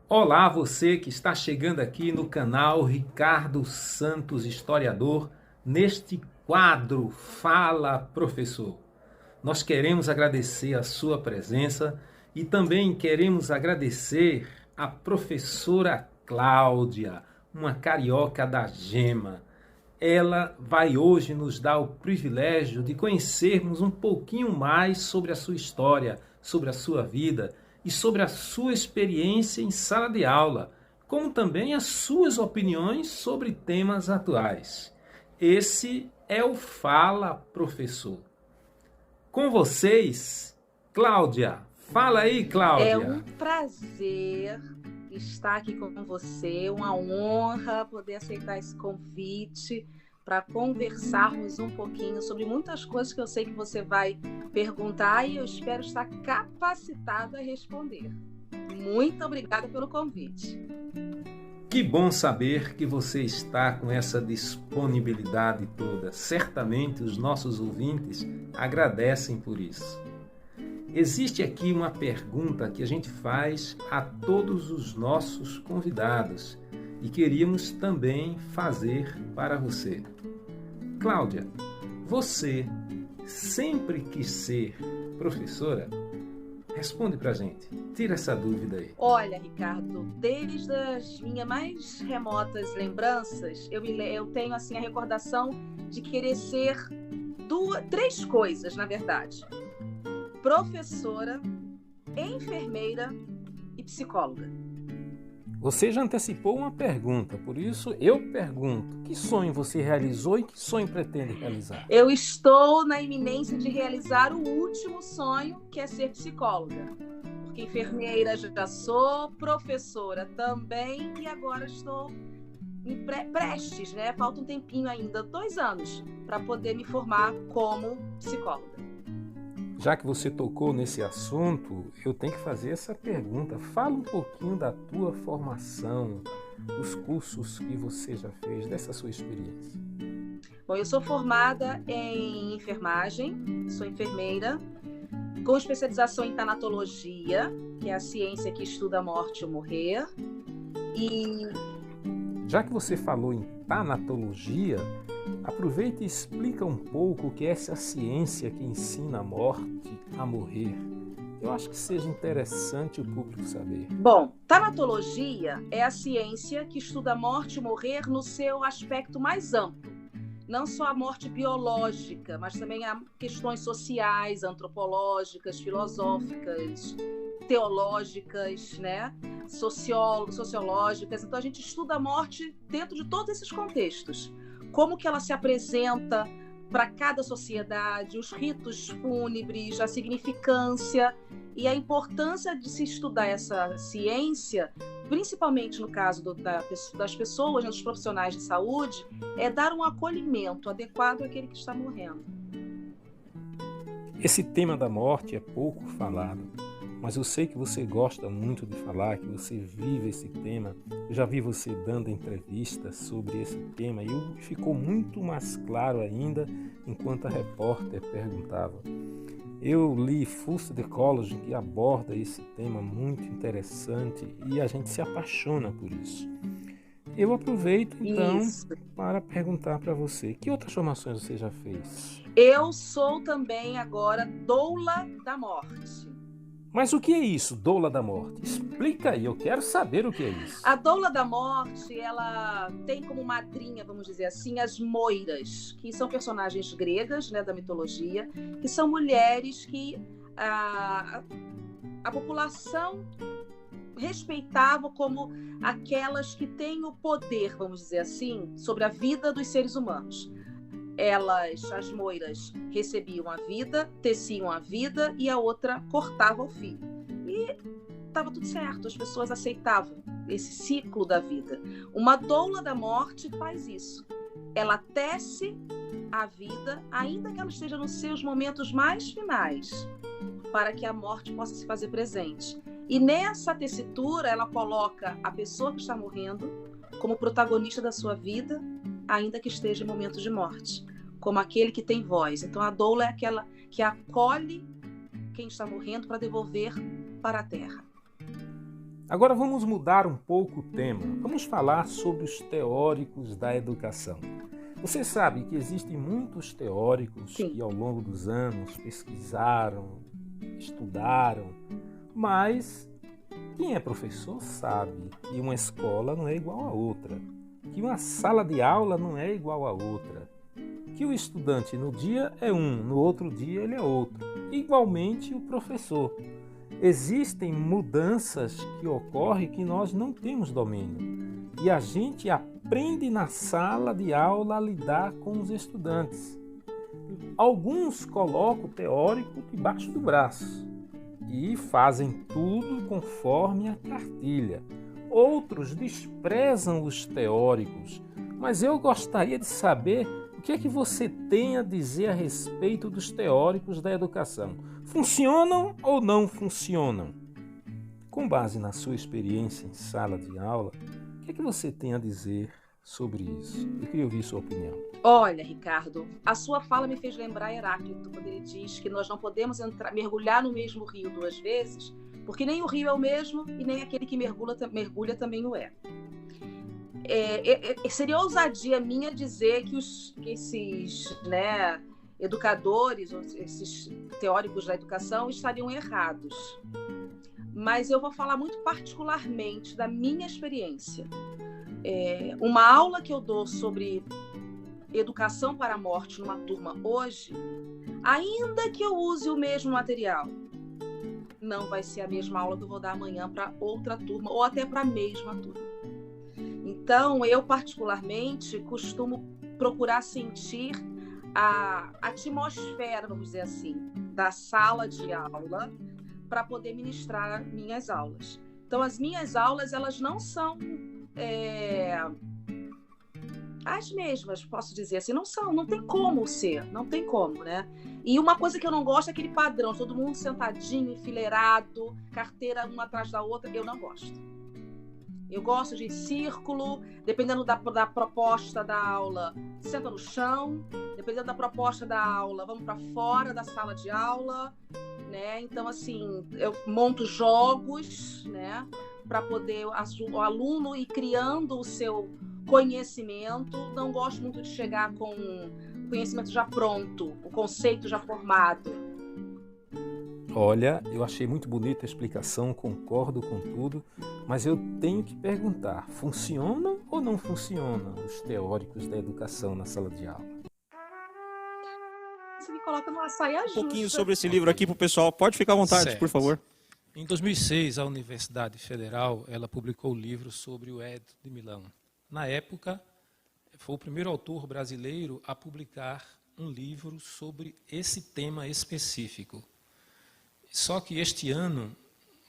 Olá, você que está chegando aqui no canal Ricardo Santos Historiador, neste quadro Fala Professor. Nós queremos agradecer a sua presença e também queremos agradecer a professora Cláudia, uma carioca da Gema. Ela vai hoje nos dar o privilégio de conhecermos um pouquinho mais sobre a sua história, sobre a sua vida e sobre a sua experiência em sala de aula, como também as suas opiniões sobre temas atuais. Esse é o Fala Professor. Com vocês, Cláudia. Fala aí, É Cláudia. um prazer estar aqui com você, uma honra poder aceitar esse convite para conversarmos um pouquinho sobre muitas coisas que eu sei que você vai perguntar e eu espero estar capacitada a responder. Muito obrigada pelo convite. Que bom saber que você está com essa disponibilidade toda. Certamente os nossos ouvintes agradecem por isso. Existe aqui uma pergunta que a gente faz a todos os nossos convidados e queríamos também fazer para você. Cláudia, você sempre quis ser professora? Responde pra gente, tira essa dúvida aí. Olha, Ricardo, desde as minhas mais remotas lembranças, eu tenho assim a recordação de querer ser três coisas, na verdade: professora, enfermeira e psicóloga. Você já antecipou uma pergunta, por isso eu pergunto: que sonho você realizou e que sonho pretende realizar? Eu estou na iminência de realizar o último sonho, que é ser psicóloga. Porque enfermeira já sou, professora também, e agora estou prestes, né? Falta um tempinho ainda, 2 anos, para poder me formar como psicóloga. Já que você tocou nesse assunto, eu tenho que fazer essa pergunta. Fala um pouquinho da tua formação, dos cursos que você já fez, dessa sua experiência. Bom, eu sou formada em enfermagem, sou enfermeira, com especialização em tanatologia, que é a ciência que estuda a morte e o morrer. E já que você falou em tanatologia, aproveita e explica um pouco o que é essa ciência que ensina a morte a morrer. Eu acho que seja interessante o público saber. Bom, tanatologia é a ciência que estuda a morte e o morrer no seu aspecto mais amplo. Não só a morte biológica, mas também há questões sociais, antropológicas, filosóficas, teológicas, né? Sociológicas. Então a gente estuda a morte dentro de todos esses contextos. Como que ela se apresenta para cada sociedade, os ritos fúnebres, a significância e a importância de se estudar essa ciência, principalmente no caso das pessoas, dos profissionais de saúde, é dar um acolhimento adequado àquele que está morrendo. Esse tema da morte é pouco falado, mas eu sei que você gosta muito de falar, que você vive esse tema. Eu já vi você dando entrevistas sobre esse tema e ficou muito mais claro ainda enquanto a repórter perguntava. Eu li Full Ecology, que aborda esse tema muito interessante e a gente se apaixona por isso. Eu aproveito então para perguntar para você, que outras formações você já fez? Eu sou também agora doula da morte. Mas o que é isso, doula da morte? Explica aí, eu quero saber o que é isso. A doula da morte, ela tem como madrinha, vamos dizer assim, as moiras, que são personagens gregas, né, da mitologia, que são mulheres que a população respeitava como aquelas que têm o poder, vamos dizer assim, sobre a vida dos seres humanos. As moiras, recebiam a vida, teciam a vida e a outra cortava o fio. E estava tudo certo, as pessoas aceitavam esse ciclo da vida. Uma doula da morte faz isso. Ela tece a vida, ainda que ela esteja nos seus momentos mais finais, para que a morte possa se fazer presente. E nessa tessitura, ela coloca a pessoa que está morrendo como protagonista da sua vida, ainda que esteja em momentos de morte, como aquele que tem voz. Então a doula é aquela que acolhe quem está morrendo para devolver para a terra. Agora vamos mudar um pouco o tema. Vamos falar sobre os teóricos da educação. Você sabe que existem muitos teóricos Sim. que ao longo dos anos pesquisaram, estudaram, mas quem é professor sabe que uma escola não é igual a outra, que uma sala de aula não é igual a outra, que o estudante no dia é um, no outro dia ele é outro. Igualmente o professor. Existem mudanças que ocorrem que nós não temos domínio e a gente aprende na sala de aula a lidar com os estudantes. Alguns colocam o teórico debaixo do braço e fazem tudo conforme a cartilha. Outros desprezam os teóricos, mas eu gostaria de saber o que é que você tem a dizer a respeito dos teóricos da educação. Funcionam ou não funcionam? Com base na sua experiência em sala de aula, o que é que você tem a dizer sobre isso? Eu queria ouvir sua opinião. Olha, Ricardo, a sua fala me fez lembrar Heráclito, quando ele diz que nós não podemos mergulhar no mesmo rio duas vezes, porque nem o rio é o mesmo e nem aquele que mergulha também o é. Seria ousadia minha dizer que esses educadores, esses teóricos da educação estariam errados. Mas eu vou falar muito particularmente da minha experiência. Uma aula que eu dou sobre educação para a morte numa turma hoje, ainda que eu use o mesmo material, não vai ser a mesma aula que eu vou dar amanhã para outra turma ou até para a mesma turma. Então, eu particularmente costumo procurar sentir a atmosfera, vamos dizer assim, da sala de aula para poder ministrar minhas aulas. Então, as minhas aulas, elas não são as mesmas, posso dizer assim, não tem como ser, não tem como, né? E uma coisa que eu não gosto é aquele padrão, todo mundo sentadinho, enfileirado, carteira uma atrás da outra, eu não gosto. Eu gosto de círculo, dependendo da proposta da aula, senta no chão, dependendo da proposta da aula, vamos para fora da sala de aula, né? Então, assim, eu monto jogos, né? Para poder o aluno ir criando o seu conhecimento. Não gosto muito de chegar com o conhecimento já pronto, o conceito já formado. Olha, eu achei muito bonita a explicação, concordo com tudo, mas eu tenho que perguntar, funcionam ou não funcionam os teóricos da educação na sala de aula? Você me coloca numa saia justa. Um pouquinho sobre esse livro aqui para o pessoal. Pode ficar à vontade, Certo. por favor. Em 2006, a Universidade Federal ela publicou o livro sobre o Édito de Milão. Na época, foi o primeiro autor brasileiro a publicar um livro sobre esse tema específico. Só que este ano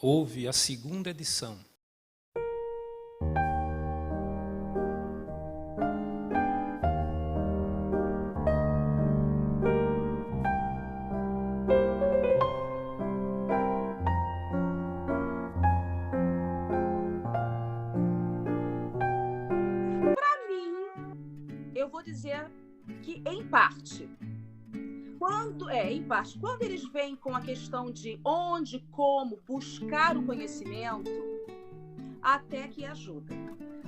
houve a segunda edição. Eu vou dizer que, em parte, quando eles vêm com a questão de onde, como buscar o conhecimento, até que ajuda.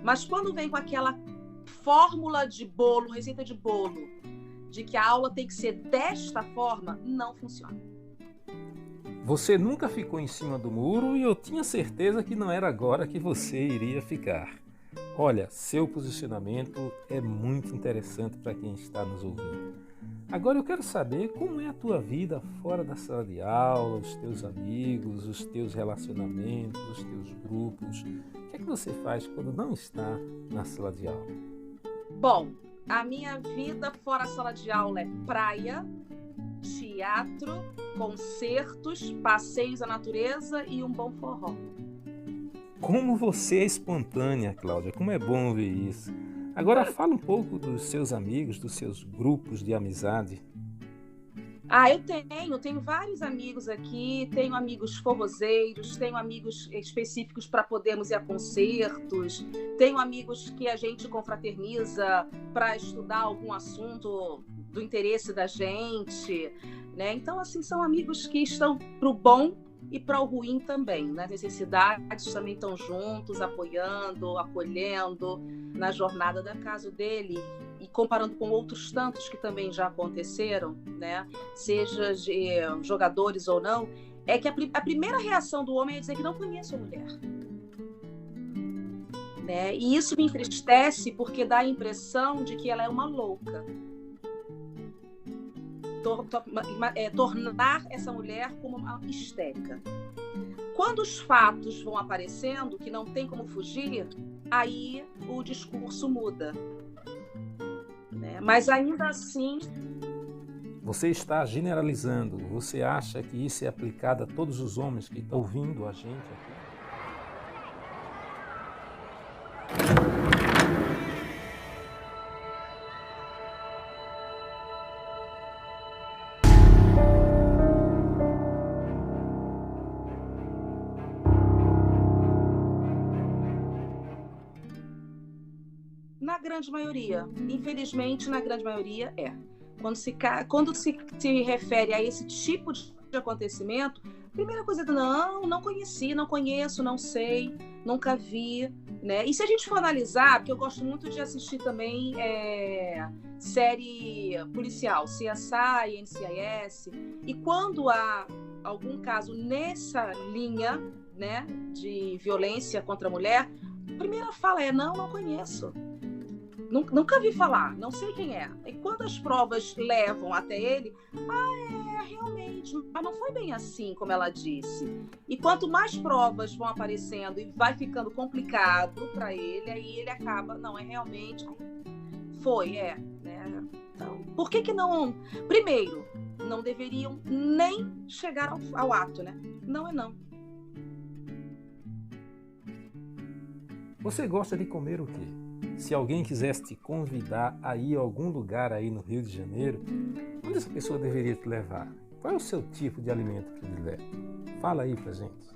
Mas quando vem com aquela fórmula de bolo, receita de bolo, de que a aula tem que ser desta forma, não funciona. Você nunca ficou em cima do muro e eu tinha certeza que não era agora que você iria ficar. Olha, seu posicionamento é muito interessante para quem está nos ouvindo. Agora eu quero saber como é a tua vida fora da sala de aula, os teus amigos, os teus relacionamentos, os teus grupos. O que é que você faz quando não está na sala de aula? Bom, a minha vida fora a sala de aula é praia, teatro, concertos, passeios à natureza e um bom forró. Como você é espontânea, Cláudia, como é bom ouvir isso. Agora fala um pouco dos seus amigos, dos seus grupos de amizade. Eu tenho vários amigos aqui, tenho amigos forrozeiros, tenho amigos específicos para podermos ir a concertos, tenho amigos que a gente confraterniza para estudar algum assunto do interesse da gente, né? Então, assim, são amigos que estão pro bom e para o ruim também. Nas necessidades também estão juntos, apoiando, acolhendo na jornada da casa dele, e comparando com outros tantos que também já aconteceram, né? Seja de jogadores ou não, é que a primeira reação do homem é dizer que não conhece a mulher. Né? E isso me entristece porque dá a impressão de que ela é uma louca. Tornar essa mulher como uma histérica. Quando os fatos vão aparecendo, que não tem como fugir, aí o discurso muda. Né? Mas ainda assim... Você está generalizando. Você acha que isso é aplicado a todos os homens que estão ouvindo a gente aqui? Na grande maioria, infelizmente, na grande maioria é. Quando se refere a esse tipo de acontecimento, a primeira coisa é não conheci, não conheço, não sei, nunca vi, né? E se a gente for analisar, porque eu gosto muito de assistir também série policial, CSI, NCIS, e quando há algum caso nessa linha, né, de violência contra a mulher, a primeira fala é não conheço. Nunca vi falar, não sei quem é. E quando as provas levam até ele, realmente, mas não foi bem assim como ela disse. E quanto mais provas vão aparecendo e vai ficando complicado para ele, aí ele acaba, realmente foi, né? Então, por que não? Primeiro, não deveriam nem chegar ao ato, né? Não é não. Você gosta de comer o quê? Se alguém quisesse te convidar a ir a algum lugar aí no Rio de Janeiro, onde essa pessoa deveria te levar? Qual é o seu tipo de alimento predileto? Fala aí pra gente.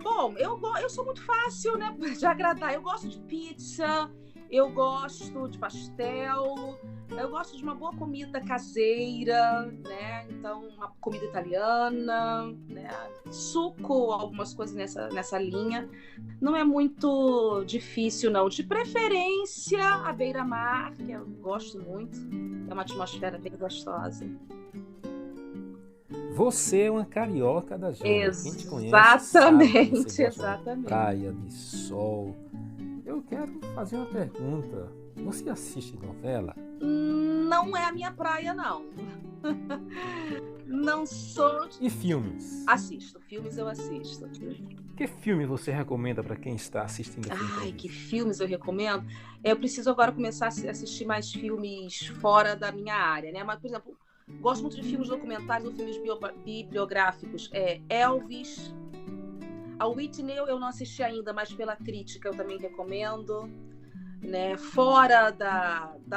Bom, eu sou muito fácil, né, de agradar. Eu gosto de pizza, eu gosto de pastel, eu gosto de uma boa comida caseira, né? Então, uma comida italiana, né? Suco, algumas coisas nessa linha. Não é muito difícil, não. De preferência, a beira-mar, que eu gosto muito. É uma atmosfera bem gostosa. Você é uma carioca da gente. Exatamente, quem te conhece sabe que você gosta exatamente. De praia, de sol. Eu quero fazer uma pergunta. Você assiste novela? Não é a minha praia, não. Não sou... E filmes? Assisto. Filmes eu assisto. Que filme você recomenda para quem está assistindo a filme? Que filmes eu recomendo? Eu preciso agora começar a assistir mais filmes fora da minha área, né? Mas, por exemplo, gosto muito de filmes documentários ou filmes bibliográficos. Elvis... A Whitney eu não assisti ainda, mas pela crítica eu também recomendo. Né? Fora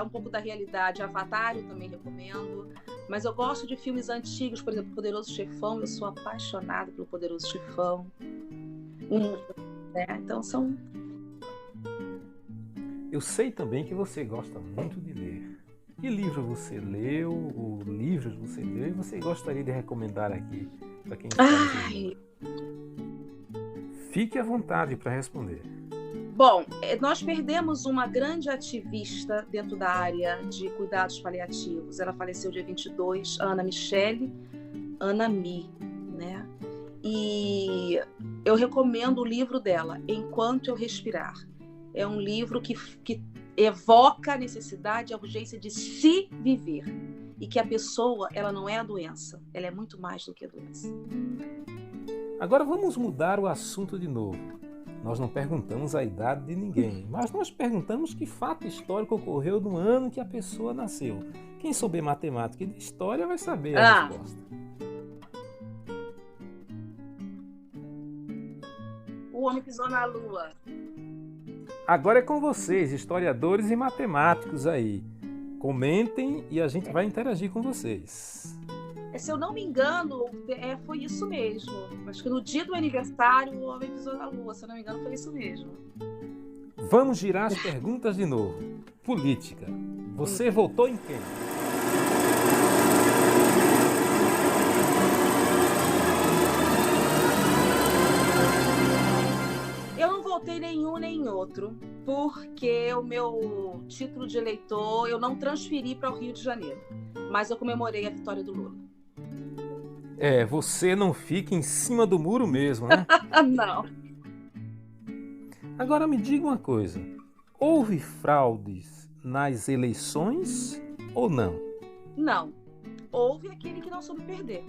um pouco da realidade, Avatar eu também recomendo. Mas eu gosto de filmes antigos, por exemplo, Poderoso Chefão. Eu sou apaixonada pelo Poderoso Chefão. Né? Então são... Eu sei também que você gosta muito de ler. Que livro você leu, ou livros você leu, e você gostaria de recomendar aqui para quem está assistindo? Fique à vontade para responder. Bom, nós perdemos uma grande ativista dentro da área de cuidados paliativos. Ela faleceu dia 22, Ana Michele Anami, né? E eu recomendo o livro dela, Enquanto Eu Respirar. É um livro que evoca a necessidade e a urgência de se viver. E que a pessoa, ela não é a doença, ela é muito mais do que a doença. Agora vamos mudar o assunto de novo. Nós não perguntamos a idade de ninguém, mas nós perguntamos que fato histórico ocorreu no ano que a pessoa nasceu. Quem souber matemática e de história vai saber a resposta. O homem pisou na lua. Agora é com vocês, historiadores e matemáticos aí. Comentem e a gente vai interagir com vocês. Se eu não me engano, foi isso mesmo. Acho que no dia do aniversário o homem pisou na lua. Se eu não me engano, foi isso mesmo. Vamos girar as perguntas de novo. Política. Você votou em quem? Eu não votei nenhum nem outro, porque o meu título de eleitor eu não transferi para o Rio de Janeiro, mas eu comemorei a vitória do Lula. Você não fica em cima do muro mesmo, né? Não. Agora me diga uma coisa, houve fraudes nas eleições ou não? Não. Houve aquele que não soube perder.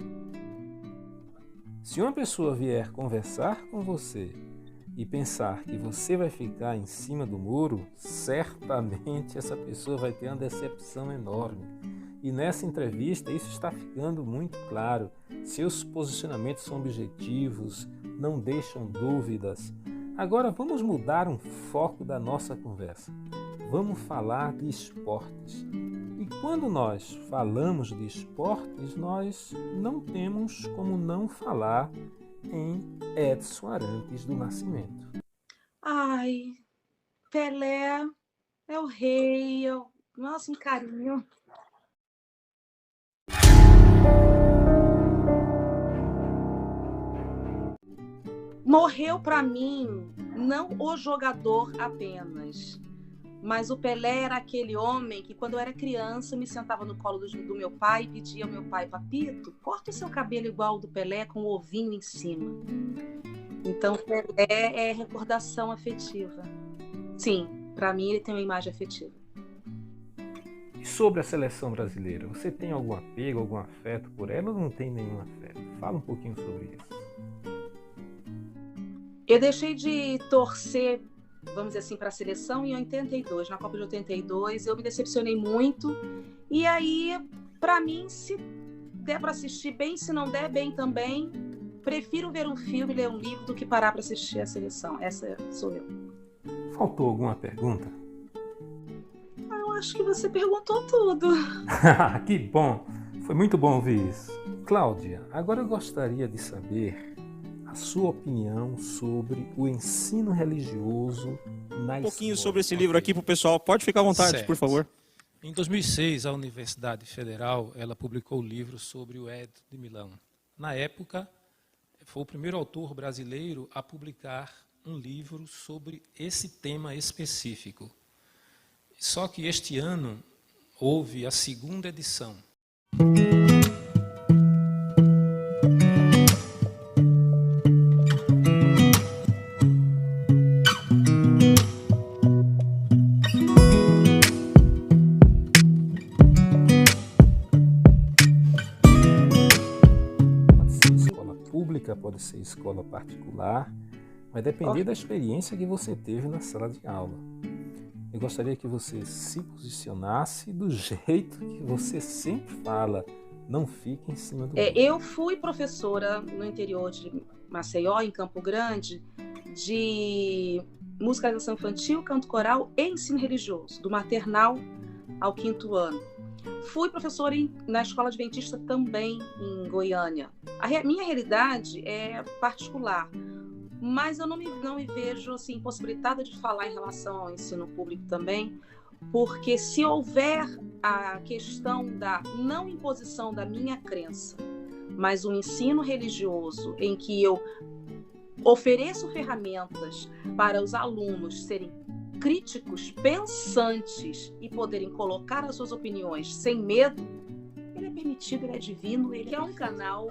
Se uma pessoa vier conversar com você e pensar que você vai ficar em cima do muro, certamente essa pessoa vai ter uma decepção enorme. E nessa entrevista isso está ficando muito claro. Seus posicionamentos são objetivos, não deixam dúvidas. Agora vamos mudar um foco da nossa conversa. Vamos falar de esportes. E quando nós falamos de esportes, nós não temos como não falar em Edson Arantes do Nascimento. Ai, Pelé é o rei. Nossa, um carinho. Morreu para mim, não o jogador apenas, mas o Pelé era aquele homem que, quando eu era criança, me sentava no colo do meu pai e pedia ao meu pai: papito, corta o seu cabelo igual ao do Pelé com o ovinho em cima. Então, Pelé é recordação afetiva. Sim, para mim ele tem uma imagem afetiva. E sobre a seleção brasileira, você tem algum apego, algum afeto por ela ou não tem nenhum afeto? Fala um pouquinho sobre isso. Eu deixei de torcer, vamos dizer assim, para a seleção em 82, na Copa de 82. Eu me decepcionei muito. E aí, para mim, se der para assistir bem, se não der bem também, prefiro ver um filme, ler um livro, do que parar para assistir a seleção. Essa sou eu. Faltou alguma pergunta? Eu acho que você perguntou tudo. Que bom! Foi muito bom ouvir isso. Cláudia, agora eu gostaria de saber a sua opinião sobre o ensino religioso na escola. Um pouquinho sobre esse livro aqui para o pessoal. Pode ficar à vontade, Certo. por favor. Em 2006, a Universidade Federal ela publicou o livro sobre o Édito de Milão. Na época, foi o primeiro autor brasileiro a publicar um livro sobre esse tema específico. Só que este ano houve a segunda edição. Pode ser escola particular, vai depender da experiência que você teve na sala de aula. Eu gostaria que você se posicionasse do jeito que você sempre fala, não fique em cima do muro. Eu fui professora no interior de Maceió, em Campo Grande, de musicalização infantil, canto coral e ensino religioso, do maternal ao 5º ano. Fui professora na Escola Adventista também, em Goiânia. A minha realidade é particular, mas eu não me vejo assim, impossibilitada de falar em relação ao ensino público também, porque se houver a questão da não imposição da minha crença, mas um ensino religioso em que eu ofereço ferramentas para os alunos serem críticos, pensantes e poderem colocar as suas opiniões sem medo, ele é permitido, ele é divino, ele é um canal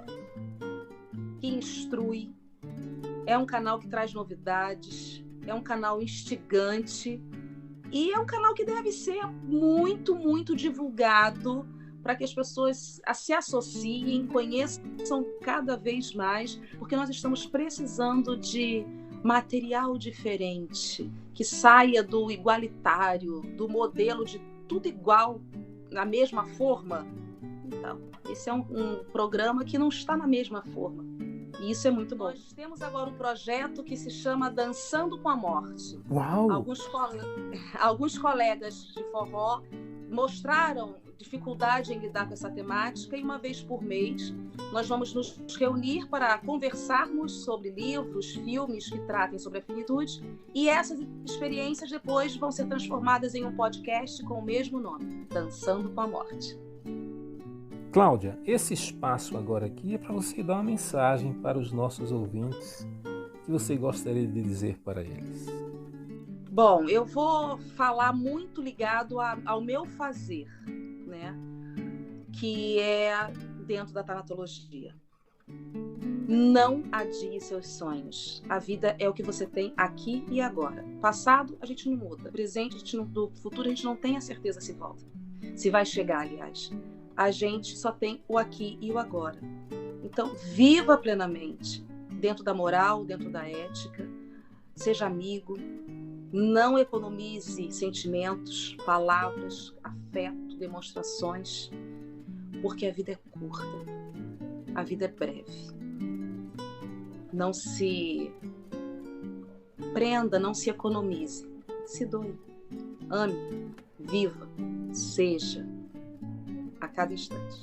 que instrui, é um canal que traz novidades, é um canal instigante e é um canal que deve ser muito, muito divulgado para que as pessoas se associem, conheçam cada vez mais, porque nós estamos precisando de material diferente, que saia do igualitário, do modelo de tudo igual, na mesma forma. Então, esse é um programa que não está na mesma forma. E isso é muito bom. Nós temos agora um projeto que se chama Dançando com a Morte. Uau! Alguns colegas de forró mostraram dificuldade em lidar com essa temática e uma vez por mês nós vamos nos reunir para conversarmos sobre livros, filmes que tratem sobre a finitude, e essas experiências depois vão ser transformadas em um podcast com o mesmo nome, Dançando com a Morte. Cláudia, esse espaço agora aqui é para você dar uma mensagem para os nossos ouvintes que você gostaria de dizer para eles? Bom, eu vou falar muito ligado ao meu fazer, né? Que é dentro da tanatologia. Não adie seus sonhos. A vida é o que você tem aqui e agora. Passado, a gente não muda. Presente, a gente não, do futuro, a gente não tem a certeza se volta. Se vai chegar, aliás. A gente só tem o aqui e o agora. Então, viva plenamente. Dentro da moral, dentro da ética. Seja amigo. Não economize sentimentos, palavras, afeto, demonstrações. Porque a vida é curta. A vida é breve. Não se prenda, não se economize. Se doe. Ame, viva, seja a cada instante.